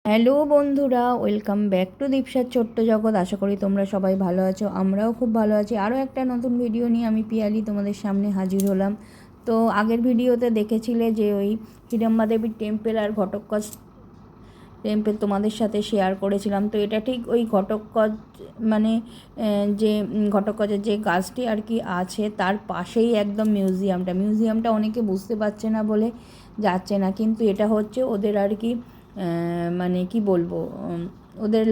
Hello বন্ধুরা, welcome back to দীপসার ছোট্ট জগৎ। আশা করি তোমরা সবাই ভালো আছো, আমরাও খুব ভালো আছি। আরও একটা নতুন ভিডিও নিয়ে আমি পিয়ালি তোমাদের সামনে হাজির হলাম। তো আগের ভিডিওতে দেখেছিলে যে ওই হিড়ম্বা দেবীর টেম্পেল আর ঘটকগজ টেম্পেল তোমাদের সাথে শেয়ার করেছিলাম। তো এটা ঠিক ওই ঘটকগজ মানে যে ঘটকগজের যে গাছটি আর কি আছে তার পাশেই একদম মিউজিয়ামটা অনেকে বুঝতে পারছে না বলে যাচ্ছে না, কিন্তু এটা হচ্ছে ওদের আর কি মানে কি বলবো, ওদের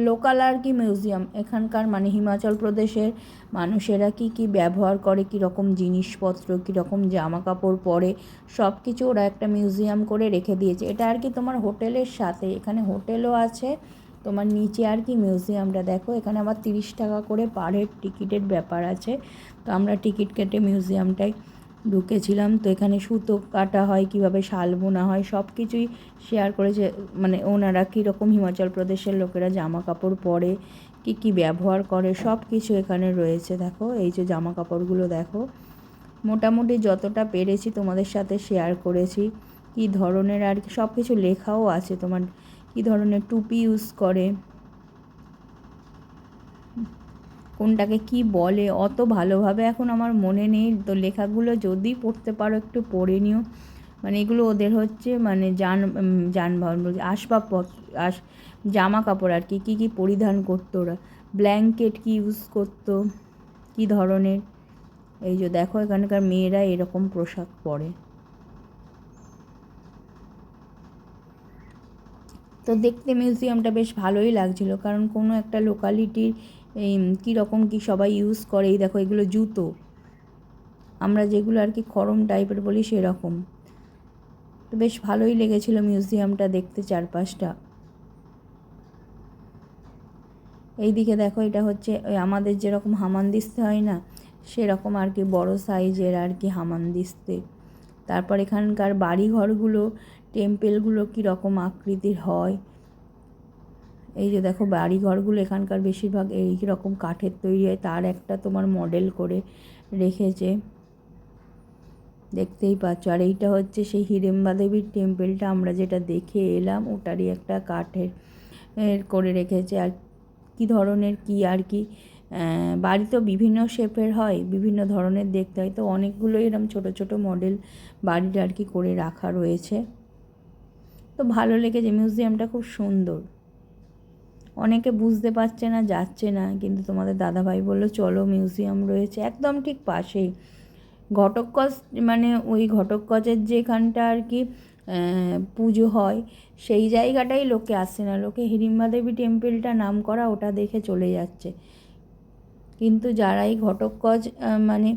লোকাল আর কি মিউজিয়াম। এখানকার মানে হিমাচল প্রদেশের মানুষেরা কি ব্যবহার করে, কী রকম জিনিসপত্র, কী রকম জামা কাপড় পরে, সব কিছু ওরা একটা মিউজিয়াম করে রেখে দিয়েছে। এটা আর কি তোমার হোটেলের সাথে, এখানে হোটেলও আছে, তোমার নিচে আর কি মিউজিয়ামটা। দেখো এখানে আবার 30 টাকা করে পার হেড টিকিটের ব্যাপার আছে। তো আমরা টিকিট কেটে মিউজিয়ামটায় ঢুকেছিলাম। তো এখানে সুতো কাটা হয়, কীভাবে শাল বোনা হয়, সব কিছুই শেয়ার করেছে। মানে ওনারা কীরকম হিমাচল প্রদেশের লোকেরা জামা কাপড় পরে, কী ব্যবহার করে, সব কিছু এখানে রয়েছে। দেখো এই যে জামা কাপড়গুলো দেখো, মোটামুটি যতটা পেরেছি তোমাদের সাথে শেয়ার করেছি। কী ধরনের আর কি সব কিছু লেখাও আছে, তোমার কী ধরনের টুপি ইউজ করে, কোনটাকে কি বলে অত ভালোভাবে এখন আমার মনে নেই। তো লেখাগুলো যদি পড়তে পারো একটু পড়ে নিও। মানে এগুলো ওদের হচ্ছে মানে যানবাহন বলছে আসবাবপত্র, জামা কাপড় আর কি কী পরিধান করতো ওরা, ব্ল্যাঙ্কেট কি ইউজ করতো, কী ধরনের। এই যে দেখো এখানকার মেয়েরা এরকম পোশাক পরে। তো দেখতে মিউজিয়ামটা বেশ ভালোই লাগছিলো, কারণ কোনো একটা লোকালিটির এই কীরকম কী সবাই ইউজ করে। এই দেখো এগুলো জুতো, আমরা যেগুলো আর কি খড়ম টাইপের বলি সেরকম। তো বেশ ভালোই লেগেছিলো মিউজিয়ামটা দেখতে, চারপাশটা। এইদিকে দেখো এটা হচ্ছে ওই আমাদের যেরকম হামানদিস্তে হয় না, সেরকম আর কি বড় সাইজের আর কি হামানদিস্তে। তারপর এখানকার বাড়িঘরগুলো, টেম্পেলগুলো কীরকম আকৃতির হয়। এই যে দেখো বাড়িঘরগুলো এখানকার বেশিরভাগ এই রকম কাঠের তৈরি হয়, তার একটা তোমার মডেল করে রেখেছে, দেখতেই পাচ্ছ। আর এইটা হচ্ছে সেই হিড়িম্বা দেবীর টেম্পেলটা আমরা যেটা দেখে এলাম, ওটারই একটা কাঠের করে রেখেছে। আর কী ধরনের কী আর কি বাড়ি তো বিভিন্ন শেপের হয়, বিভিন্ন ধরনের দেখতে হয়। তো অনেকগুলো এরকম ছোটো ছোটো মডেল বাড়িটা আর কি করে রাখা রয়েছে। তো ভালো লেগেছে, মিউজিয়ামটা খুব সুন্দর। অনেকে বুঝতে পারছে না, যাচ্ছে না, কিন্তু তোমাদের দাদাভাই বললো চলো মিউজিয়াম রয়েছে একদম ঠিক পাশেই। ঘটকগজ মানে ওই ঘটকগজের যেখানটা আর কি পুজো হয় সেই জায়গাটাই লোকে আসছে না, লোকে হিড়িম্বা দেবী টেম্পেলটা নাম করা ওটা দেখে চলে যাচ্ছে। কিন্তু যারা এই ঘটকগজ মানে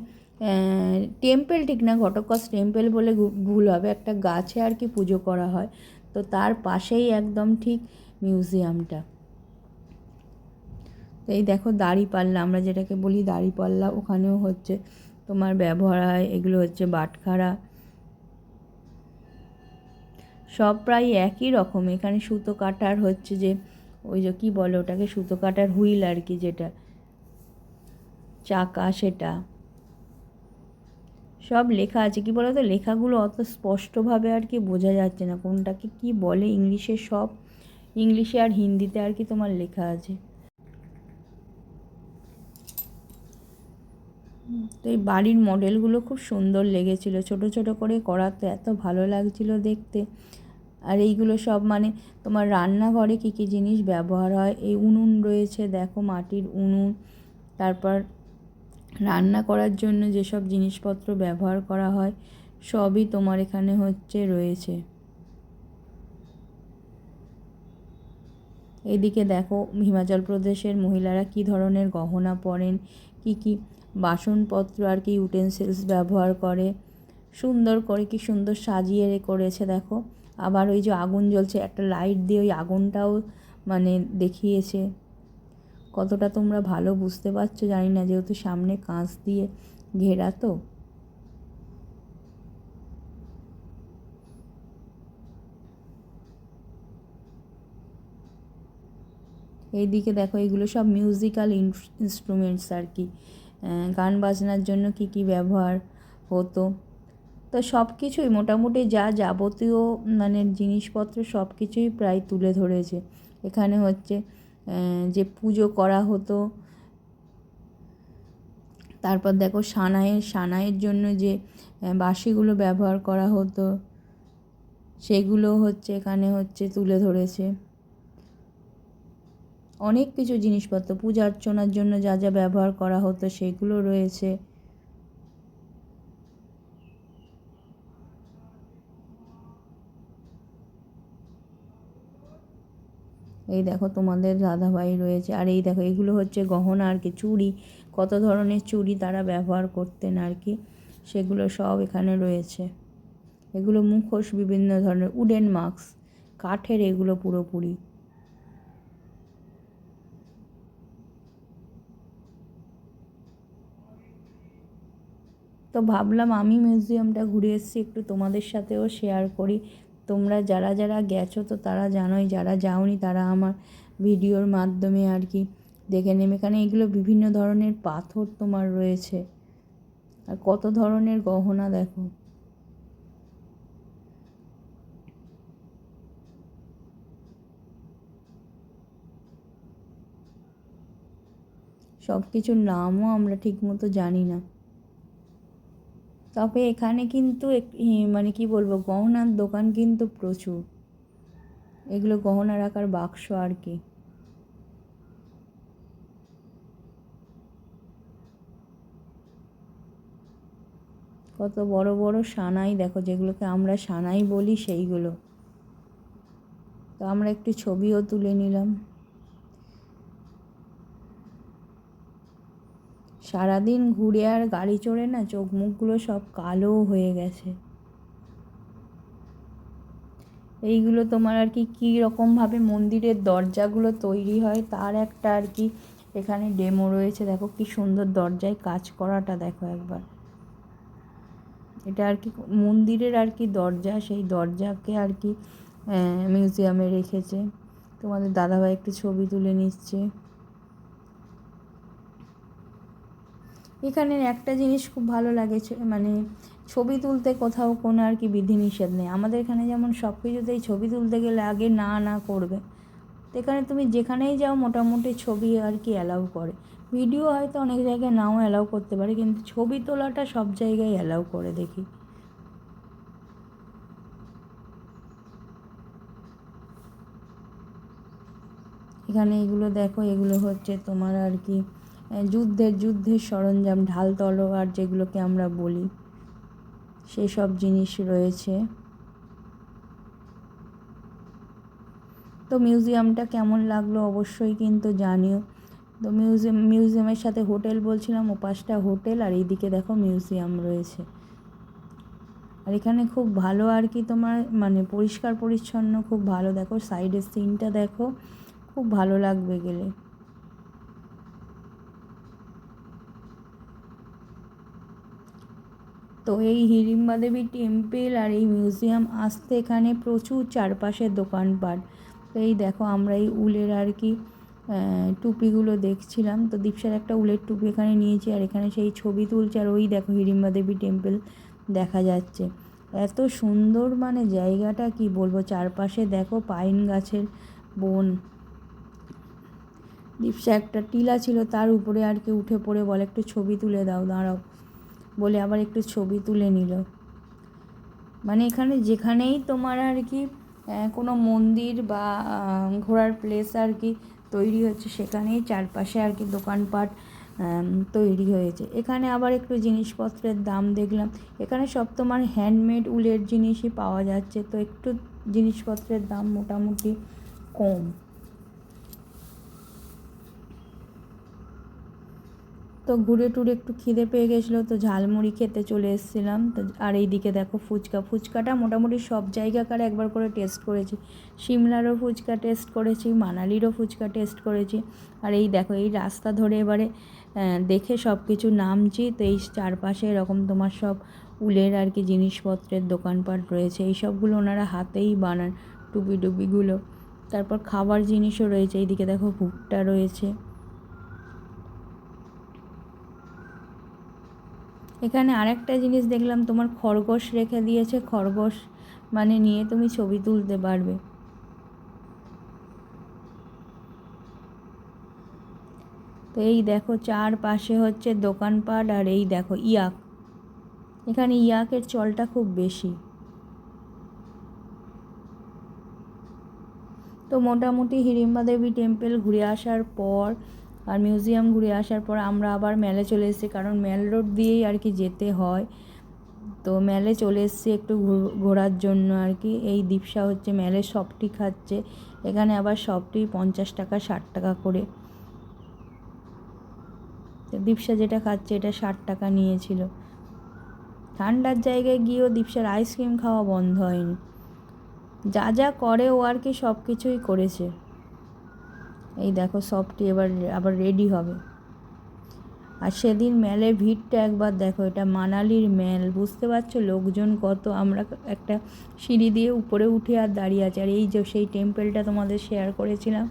টেম্পেল ঠিক না, ঘটকগজ টেম্পেল বলে ভুল হবে, একটা গাছে আর কি পুজো করা হয়। তো তার পাশেই একদম ঠিক মিউজিয়ামটা। তো এই দেখো দাঁড়িপাল্লা, আমরা যেটাকে বলি দাঁড়িপাল্লা, ওখানেও হচ্ছে তোমার ব্যবহার হয়। এগুলো হচ্ছে বাটখারা, সব প্রায় একই রকম। এখানে সুতো কাটার হচ্ছে যে ওই যে কী বলে ওটাকে, সুতো কাটার হুইল আর কি, যেটা চাকা, সেটা সব লেখা আছে। কী বলো তো, লেখাগুলো অত স্পষ্টভাবে আর কি বোঝা যাচ্ছে না কোনটাকে কী বলে। ইংলিশে সব, ইংলিশে আর হিন্দিতে আর কি তোমার লেখা আছে। তো এই বাড়ির মডেলগুলো খুব সুন্দর লেগেছিলো, ছোট ছোট করে করাতে এত ভালো লাগছিলো দেখতে। আর এইগুলো সব মানে তোমার রান্নাঘরে কী কী জিনিস ব্যবহার হয়। এই উনুন রয়েছে দেখো, মাটির উনুন। তারপর রান্না করার জন্য যেসব জিনিসপত্র ব্যবহার করা হয় সবই তোমার এখানে হচ্ছে রয়েছে। এদিকে দেখো হিমাচল প্রদেশের মহিলারা কী ধরনের গহনা পরেন, কী বাসনপত্র আর কি ইউটেন্সিলস ব্যবহার করে, সুন্দর করে কী সুন্দর সাজিয়ে করেছে দেখো। আবার ওই যে আগুন জ্বলছে, একটা লাইট দিয়ে ওই আগুনটাও মানে দেখিয়েছে। কতটা তোমরা ভালো বুঝতে পারছো জানি না, যেহেতু সামনে কাঁচ দিয়ে ঘেরা। তো এইদিকে দেখো এগুলো সব মিউজিক্যাল ইনস্ট্রুমেন্টস আর কি, গান বাজনার জন্য কী ব্যবহার হতো। তো সব কিছুই মোটামুটি যা যাবতীয় মানে জিনিসপত্র সব কিছুই প্রায় তুলে ধরেছে। এখানে হচ্ছে যে পুজো করা হতো, তারপর দেখো সানাইয়ের জন্য যে বাঁশিগুলো ব্যবহার করা হতো সেগুলো হচ্ছে এখানে হচ্ছে তুলে ধরেছে। অনেক কিছু জিনিসপত্র পূজা অর্চনার জন্য যা যা ব্যবহার করা হতো সেগুলো রয়েছে। এই দেখো তোমাদের দাদাভাই রয়েছে, আর এই দেখো এগুলো হচ্ছে গহনা আর কি, চুড়ি, কত ধরনের চুড়ি তারা ব্যবহার করতেন আর কি, সেগুলো সব এখানে রয়েছে। এগুলো মুখোশ, বিভিন্ন ধরনের উডেন মাস্ক, কাঠের এগুলো পুরোপুরি। তো ভাবলাম আমি মিউজিয়ামটা ঘুরে এসেছি, একটু তোমাদের সাথেও শেয়ার করি। তোমরা যারা যারা গেছো তো তারা জানোই, যারা যাওনি তারা আমার ভিডিওর মাধ্যমে আর কি দেখে নেবে। এখানে এগুলো বিভিন্ন ধরনের পাথর তোমার রয়েছে, আর কত ধরনের গহনা দেখো। সব কিছুর নামও আমরা ঠিকমতো জানি না। তবে এখানে কিন্তু মানে কি বলবো, গহনার দোকান কিন্তু প্রচুর। এগুলো গহনা রাখার বাক্স আর কি। কত বড় বড় সানাই দেখো, যেগুলোকে আমরা সানাই বলি সেইগুলো। তো আমরা একটু ছবিও তুলে নিলাম। সারাদিন ঘুরে আর গাড়ি চড়ে না চোখ মুখগুলো সব কালো হয়ে গেছে। এইগুলো তোমার আর কি কী রকমভাবে মন্দিরের দরজাগুলো তৈরি হয় তার একটা আর কি এখানে ডেমো রয়েছে। দেখো কি সুন্দর দরজায় কাজ করাটা, দেখো একবার। এটা আর কি মন্দিরের আর কি দরজা, সেই দরজাকে আর কি মিউজিয়ামে রেখেছে। তোমাদের দাদাভাই একটু ছবি তুলে নিচ্ছে। এখানের একটা জিনিস খুব ভালো লাগে, মানে ছবি তুলতে কোথাও কোনো আর কি বিধিনিষেধ নেই। আমাদের এখানে যেমন সব কিছুতেই ছবি তুলতে গেলে আগে না না করবে, তো এখানে তুমি যেখানেই যাও মোটামুটি ছবি আর কি অ্যালাউ করে। ভিডিও হয়তো অনেক জায়গায় নাও অ্যালাউ করতে পারে, কিন্তু ছবি তোলাটা সব জায়গায় অ্যালাউ করে দেখি। এখানে এগুলো দেখো, এগুলো হচ্ছে তোমার আর কি যুদ্ধের সরঞ্জাম, ঢাল তলোয়ার যেগুলোকে আমরা বলি, সেই সব জিনিস রয়েছে। তো মিউজিয়ামটা কেমন লাগলো অবশ্যই কিন্তু জানিও। তো মিউজিয়ামের সাথে হোটেল বলছিলাম, ওপাশটা হোটেল আর এইদিকে দেখো মিউজিয়াম রয়েছে। আর এখানে খুব ভালো আর কি তোমার মানে পরিষ্কার পরিচ্ছন্ন, খুব ভালো। দেখো সাইডের সিনটা দেখো, খুব ভালো লাগবে গেলে। তো এই হিড়িম্বা দেবী টেম্পল আর এই মিউজিয়াম আসতে এখানে প্রচুর চারপাশে দোকানপাট। তো এই দেখো আমরা এই উলের আর কি টুপিগুলো দেখছিলাম, তো দীপসার একটা উলের টুপি এখানে নিয়েছি, আর এখানে সেই ছবি তুলছে। আর ওই দেখো হিড়িম্বা দেবী টেম্পল দেখা যাচ্ছে। এত সুন্দর মানে জায়গাটা কি বলবো, চারপাশে দেখো পাইন গাছের বন। দীপসা একটা টিলা ছিল তার উপরে আর কি উঠে পড়ে বলে একটু ছবি তুলে দাও, দাঁড়াও বলে আবার একটু ছবি তুলে নিল। মানে এখানে যেখানেই তোমার আর কি কোনো মন্দির বা ঘোরার প্লেস আর কি তৈরি হচ্ছে, সেখানেই চারপাশে আর কি দোকানপাট তৈরি হয়েছে। এখানে আবার একটু জিনিসপত্রের দাম দেখলাম, এখানে সব তোমার হ্যান্ডমেড উলের জিনিসই পাওয়া যাচ্ছে, তো একটু জিনিসপত্রের দাম মোটামুটি কম। তো ঘুরে টুরে একটু খিদে পেয়ে গেছিলো, তো ঝালমুড়ি খেতে চলে এসেছিলাম। তো আর এইদিকে দেখো ফুচকাটা মোটামুটি সব জায়গাকার একবার করে টেস্ট করেছি। সিমলারও ফুচকা টেস্ট করেছি, মানালিরও ফুচকা টেস্ট করেছি। আর এই দেখো এই রাস্তা ধরে এবারে দেখে সব কিছু নামছি। তো এই চারপাশে এরকম তোমার সব উলের আর কি জিনিসপত্রের দোকানপাট রয়েছে, এই সবগুলো ওনারা হাতেই বানান, টুপিগুলো। তারপর খাবার জিনিসও রয়েছে, এইদিকে দেখো ভুট্টা রয়েছে। এখানে আরেকটা জিনিস দেখলাম, তোমার খরগোশ রেখে দিয়েছে, খরগোশ মানে নিয়ে তুমি ছবি তুলতে পারবে। তো এই দেখো চারপাশে হচ্ছে দোকানপাট, আর এই দেখো ইয়াক, এখানে ইয়াকের চলটা খুব বেশি। তো মোটামুটি হিড়িম্বা দেবী টেম্পল ঘুরে আসার পর আর মিউজিয়াম ঘুরে আসার পর আমরা আবার মেলে চলে এসেছি, কারণ মেল রোড দিয়েই আর কি যেতে হয়। তো মেলে চলে এসেছি একটু ঘোরার জন্য আর কি। এই দীপসা হচ্ছে মেলে সফটি খাচ্ছে, এখানে আবার সফটি 50 টাকা 60 টাকা করে। তো দীপসা যেটা খাচ্ছে এটা 60 টাকা নিয়েছিল। ঠান্ডার জায়গায় গিয়েও দীপসার আইসক্রিম খাওয়া বন্ধ হয়নি, যা যা করে ও আর কি সব কিছুই করেছে। এই দেখো সফটি এবার আবার রেডি হবে। আর সেদিন মেলের ভিড়টা একবার দেখো, এটা মানালির মেল, বুঝতে পারছো লোকজন কত। আমরা একটা সিঁড়ি দিয়ে উপরে উঠে আর দাঁড়িয়ে আছে। আর এই যে সেই টেম্পলটা তোমাদের শেয়ার করেছিলাম,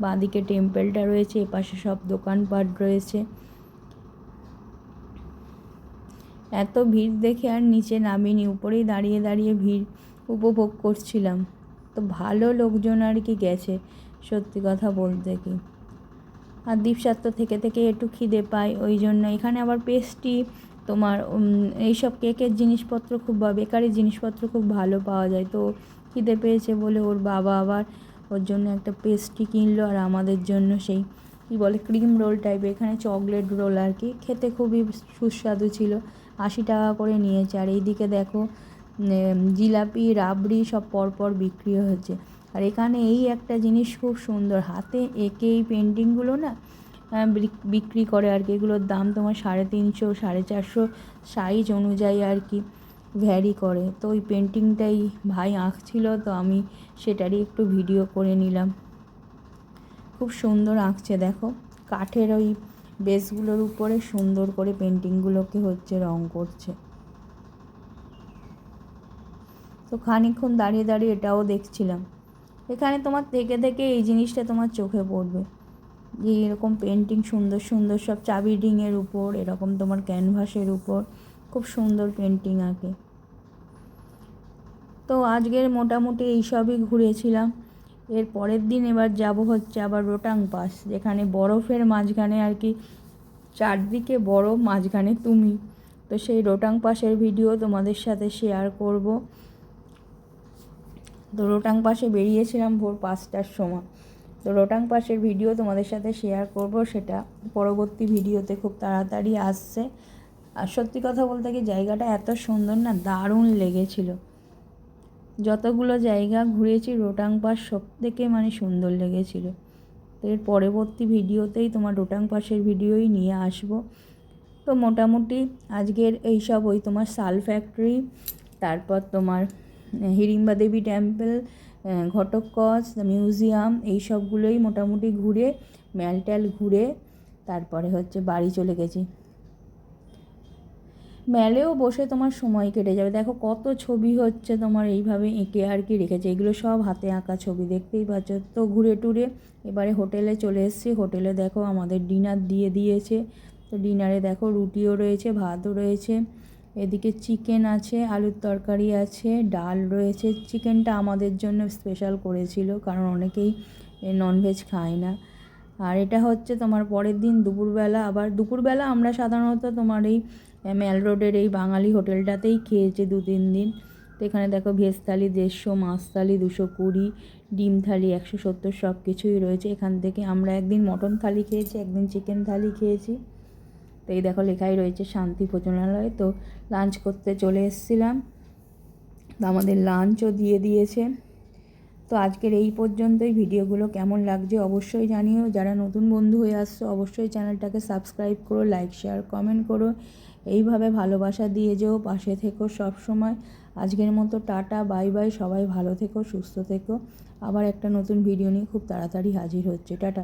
বাঁদিকে টেম্পলটা রয়েছে, এপাশে সব দোকানপাট রয়েছে। এত ভিড় দেখে আর নিচে নামিনি, উপরেই দাঁড়িয়ে দাঁড়িয়ে ভিড় উপভোগ করছিলাম। তো ভালো লোকজন আর কি গেছে, সত্যি কথা বলতে কি। আর দীপসার তো থেকে থেকে একটু খিদে পায়, ওই জন্য এখানে আবার পেস্ট্রি, তোমার এইসব কেকের জিনিসপত্র খুব, বেকারি জিনিসপত্র খুব ভালো পাওয়া যায়। তো খিদে পেয়েছে বলে ওর বাবা আবার ওর জন্য একটা পেস্ট্রি কিনলো, আর আমাদের জন্য সেই কী বলে ক্রিম রোল টাইপের, এখানে চকলেট রোল আর কি, খেতে খুবই সুস্বাদু ছিল। 80 টাকা করে নিয়েছে। আর এইদিকে দেখো জিলাপি রাবড়ি সব পরপর বিক্রি হচ্ছে। আর এখানে এই একটা জিনিস খুব সুন্দর, হাতে এঁকে এই পেন্টিংগুলো না বিক্রি করে আর কি। এগুলোর দাম তোমার 350 450 সাইজ অনুযায়ী আর কি ভ্যারি করে। তো ওই পেন্টিংটাই ভাই আঁকছিল, তো আমি সেটারই একটু ভিডিও করে নিলাম। খুব সুন্দর আঁকছে দেখো, কাঠের ওই বেসগুলোর উপরে সুন্দর করে পেন্টিংগুলোকে হচ্ছে রং করছে। তো খানিকক্ষণ দাঁড়িয়ে দাঁড়িয়ে এটাও দেখছিলাম। এখানে তোমার থেকে থেকে এই জিনিসটা তোমার চোখে পড়বে, যে এরকম পেন্টিং সুন্দর সুন্দর সব চাবি রিংয়ের উপর, এরকম তোমার ক্যানভাসের উপর খুব সুন্দর পেন্টিং আঁকে। তো আজকের মোটামুটি এইসবই ঘুরেছিলাম। এর পরের দিন এবার যাব হচ্ছে আবার রোটাং পাস, যেখানে বরফের মাঝখানে আর কি, চারদিকে বরফ, মাঝখানে তুমি। তো সেই রোটাং পাসের ভিডিও তোমাদের সাথে শেয়ার করব। তো রোটাং পাসে বেরিয়েছিলাম ভোর 5টার সময়। তো রোটাং পাসের ভিডিও তোমাদের সাথে শেয়ার করব, সেটা পরবর্তী ভিডিওতে খুব তাড়াতাড়ি আসছে। আর সত্যি কথা বলতে কি জায়গাটা এত সুন্দর না, দারুণ লেগেছিল। যতগুলো জায়গা ঘুরেছি রোটাং পাস সব থেকে মানে সুন্দর লেগেছিল। তো এর পরবর্তী ভিডিওতেই তোমার রোটাং পাসের ভিডিওই নিয়ে আসব। তো মোটামুটি আজকের এইসব ওই তোমার শাল ফ্যাক্টরি, তারপর তোমার হিড়িম্বা দেবী টেম্পল, ঘটকচ মিউজিয়াম, এই সবগুলোই মোটামুটি ঘুরে, ম্যাল ট্যাল ঘুরে তারপরে হচ্ছে বাড়ি চলে গেছি। মেলেও বসে তোমার সময় কেটে যাবে। দেখো কত ছবি হচ্ছে তোমার এইভাবে এঁকে আর কি রেখেছে, এগুলো সব হাতে আঁকা ছবি, দেখতেই পাচ্ছ। তো ঘুরে টুরে এবারে হোটেলে চলে এসেছি। হোটেলে দেখো আমাদের ডিনার দিয়ে দিয়েছে। তো ডিনারে দেখো রুটিও রয়েছে, ভাতও রয়েছে, এদিকে চিকেন আছে, আলুর তরকারি আছে, ডাল রয়েছে। চিকেনটা আমাদের জন্য স্পেশাল করেছিল, কারণ অনেকেই ননভেজ খায় না। আর এটা হচ্ছে তোমার পরের দিন দুপুরবেলা। আবার দুপুরবেলা আমরা সাধারণত তোমার এই ম্যাল রোডের এই বাঙালি হোটেলটাতেই খেয়েছি 2-3 দিন। তো এখানে দেখো ভেজ থালি 150, মাছ থালি 220, ডিম থালি 170, সব কিছুই রয়েছে। এখান থেকে আমরা একদিন মটন থালি খেয়েছি, একদিন চিকেন থালি খেয়েছি। তো এই দেখো লেখাই রয়েছে শান্তি ভোজনালয়। তো লাঞ্চ করতে চলে এসেছিলাম, তো আমাদের লাঞ্চও দিয়ে দিয়েছে। তো আজকের এই পর্যন্তই। ভিডিওগুলো কেমন লাগছে অবশ্যই জানিও। যারা নতুন বন্ধু হয়ে আসছো অবশ্যই চ্যানেলটাকে সাবস্ক্রাইব করো, লাইক শেয়ার কমেন্ট করো। এইভাবে ভালোবাসা দিয়ে যেও, পাশে থেকো সব সময়। আজকের মতো টাটা, বাই বাই। সবাই ভালো থেকো, সুস্থ থেকো। আবার একটা নতুন ভিডিও নিয়ে খুব তাড়াতাড়ি হাজির হচ্ছে। টাটা।